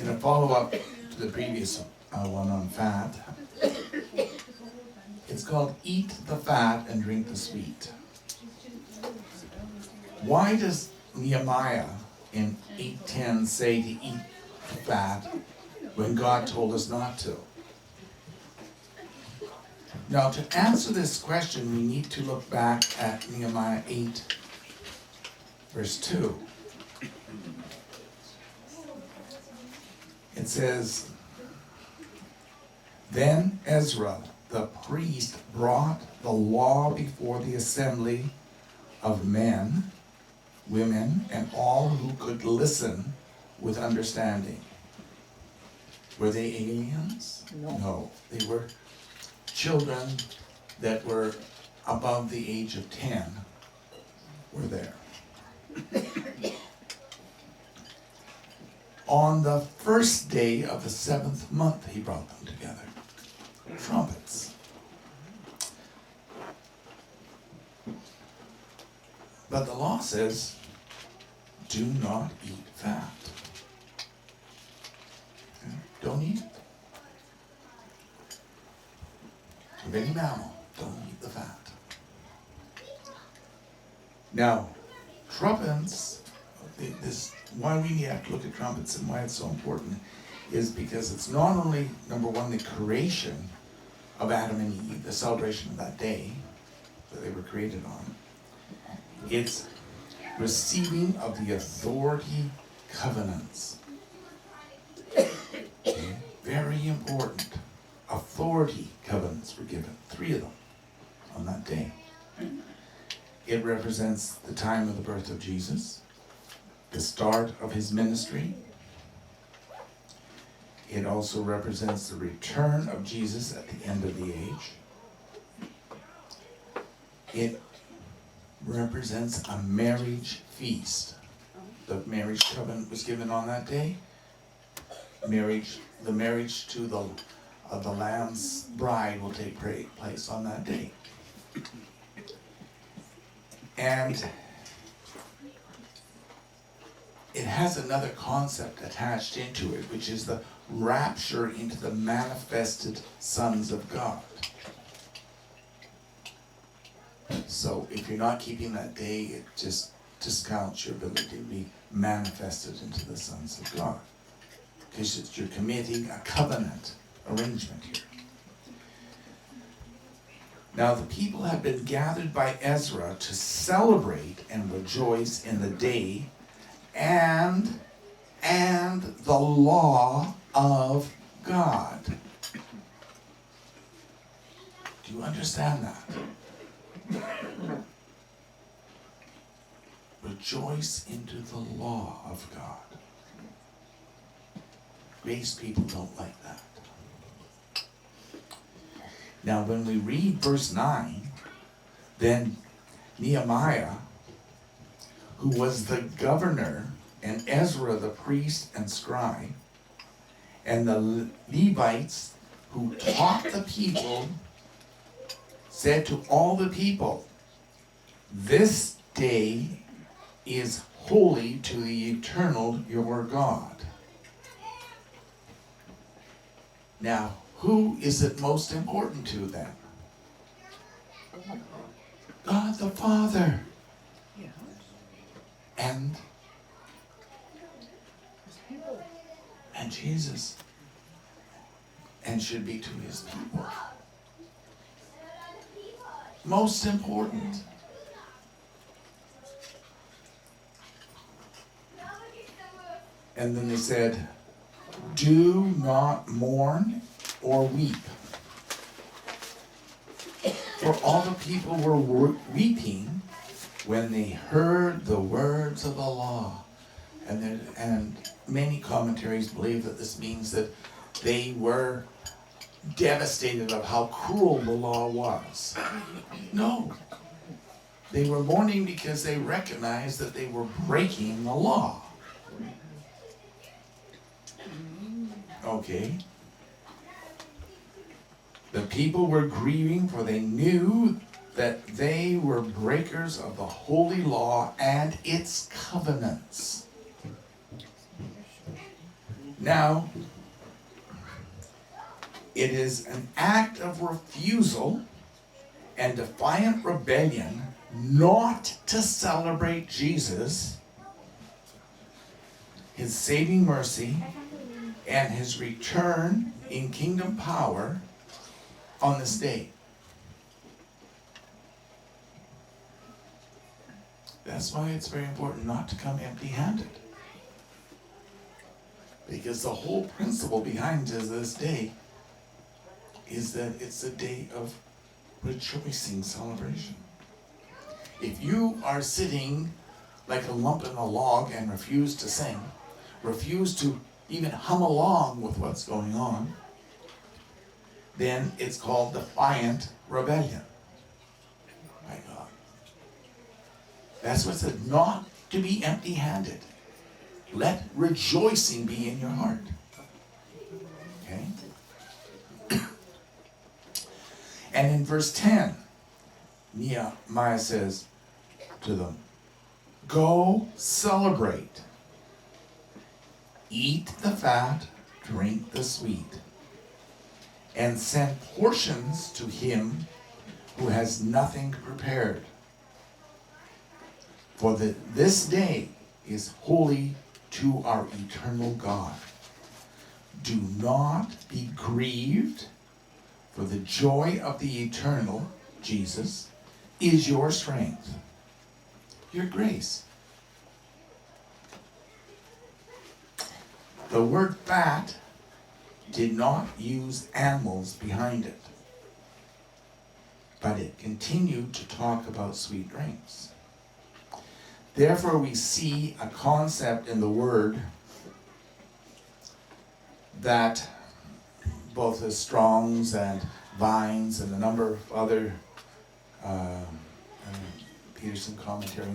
in a follow-up to the previous one on fat, it's called Eat the Fat and Drink the Sweet. Why does Nehemiah in 8:10 say to eat the fat when God told us not to? Now, to answer this question, we need to look back at Nehemiah 8, verse 2. It says, "Then Ezra the priest brought the law before the assembly of men, women, and all who could listen with understanding." Were they aliens? No. They were children that were above the age of 10 were there. On the first day of the 7th month, he brought them together. Trumpets. But the law says, do not eat fat. Okay? Don't eat it. Of any mammal, don't eat the fat. Now, trumpets, why we have to look at trumpets and why it's so important is because it's not only, number one, the creation of Adam and Eve, the celebration of that day that they were created on. It's receiving of the authority covenants. Okay? Very important. Authority covenants were given, 3 of them, on that day. It represents the time of the birth of Jesus, the start of his ministry. It also represents the return of Jesus at the end of the age. It represents a marriage feast. The marriage covenant was given on that day. The marriage to the Lamb's bride will take place on that day. And it has another concept attached into it, which is the rapture into the manifested sons of God. So if you're not keeping that day, it just discounts your ability to be manifested into the sons of God. Because you're committing a covenant arrangement here. Now the people have been gathered by Ezra to celebrate and rejoice in the day and the law of God. Do you understand that? Rejoice into the law of God. Grace people don't like that. Now when we read verse 9, then Nehemiah, who was the governor, and Ezra the priest and scribe, and the Levites who taught the people, said to all the people, "This day is holy to the eternal your God." Now, who is it most important to then? God the Father. And Jesus. And should be to his people. Most important. And then they said, "Do not mourn or weep." For all the people were weeping when they heard the words of the law. And many commentaries believe that this means that they were devastated of how cruel the law was. No. They were mourning because they recognized that they were breaking the law. Okay. The people were grieving, for they knew that they were breakers of the holy law and its covenants. Now, it is an act of refusal and defiant rebellion not to celebrate Jesus, his saving mercy, and his return in kingdom power on this day. That's why it's very important not to come empty-handed. Because the whole principle behind this day is that it's a day of rejoicing celebration. If you are sitting like a lump in a log and refuse to sing, refuse to even hum along with what's going on, then it's called defiant rebellion. My God. That's what it said, not to be empty-handed. Let rejoicing be in your heart. Okay? And in verse 10, Nehemiah says to them, go celebrate. Eat the fat, drink the sweet, and send portions to him who has nothing prepared. For this day is holy to our eternal God. Do not be grieved, for the joy of the eternal, Jesus, is your strength, your grace. The word fat did not use animals behind it, but it continued to talk about sweet drinks. Therefore, we see a concept in the word that both the Strongs and Vines and a number of other Peterson commentary,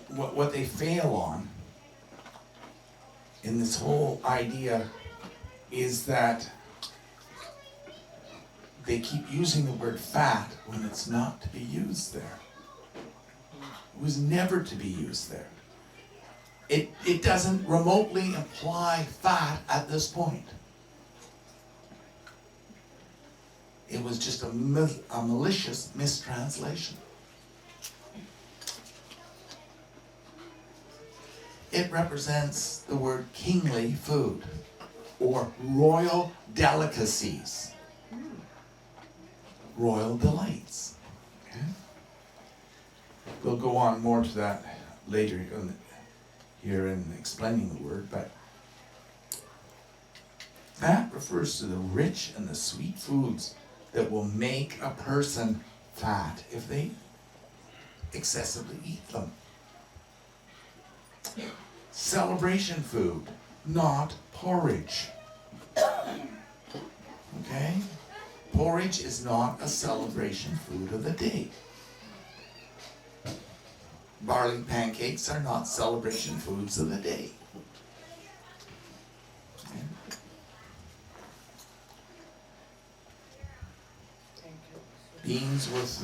what they fail on in this whole idea is that they keep using the word fat when it's not to be used there. It was never to be used there. It doesn't remotely imply fat at this point. It was just a malicious mistranslation. It represents the word kingly food or royal delicacies, royal delights. Okay? We'll go on more to that later here in explaining the word, but that refers to the rich and the sweet foods that will make a person fat if they excessively eat them. Celebration food, not porridge. Okay? Porridge is not a celebration food of the day. Barley pancakes are not celebration foods of the day. Okay? Beans with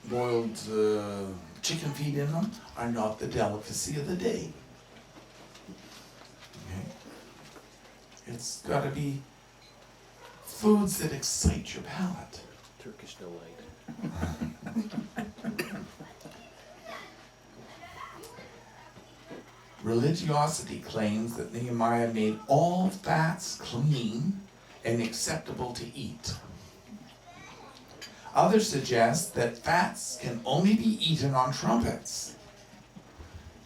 boiled chicken feet in them are not the delicacy of the day. Okay? It's got to be foods that excite your palate. Turkish delight. Religiosity claims that Nehemiah made all fats clean and acceptable to eat. Others suggest that fats can only be eaten on trumpets,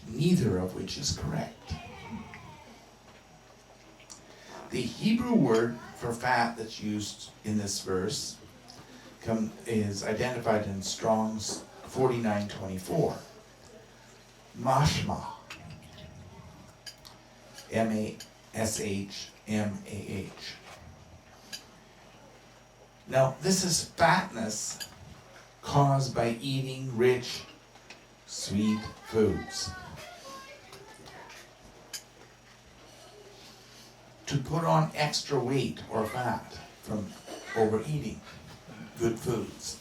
neither of which is correct. The Hebrew word for fat that's used in this verse is identified in Strong's 4924. Mashmah. M-A-S-H-M-A-H. Now, this is fatness caused by eating rich, sweet foods. To put on extra weight or fat from overeating good foods.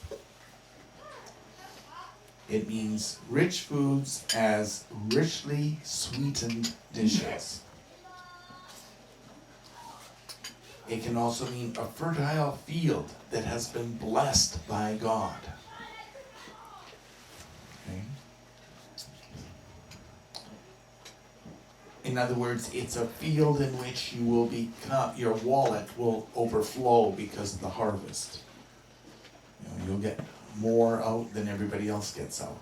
It means rich foods as richly sweetened dishes. It can also mean a fertile field that has been blessed by God. Okay? In other words, it's a field in which you will become, your wallet will overflow because of the harvest. You'll get more out than everybody else gets out.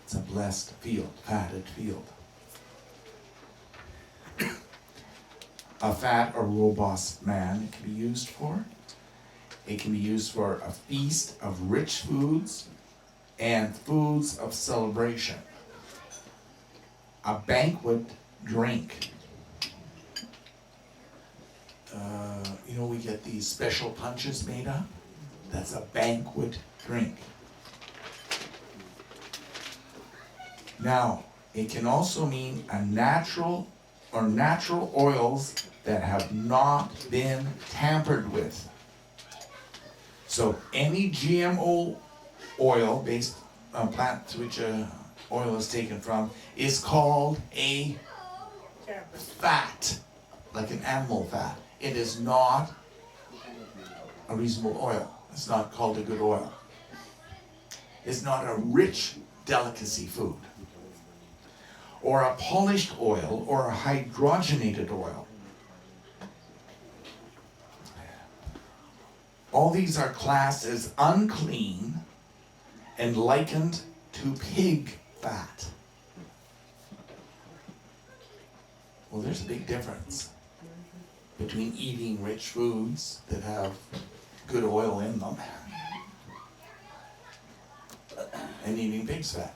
It's a blessed field, fatted field. A fat or robust man it can be used for. It can be used for a feast of rich foods and foods of celebration. A banquet drink. We get these special punches made up. That's a banquet drink. Now, it can also mean a natural oils that have not been tampered with. So any GMO oil based on plants which oil is taken from is called a fat, like an animal fat. It is not a reasonable oil. It's not called a good oil. It's not a rich delicacy food, or a polished oil, or a hydrogenated oil. All these are classed as unclean and likened to pig fat. Well, there's a big difference between eating rich foods that have good oil in them and eating pig's fat.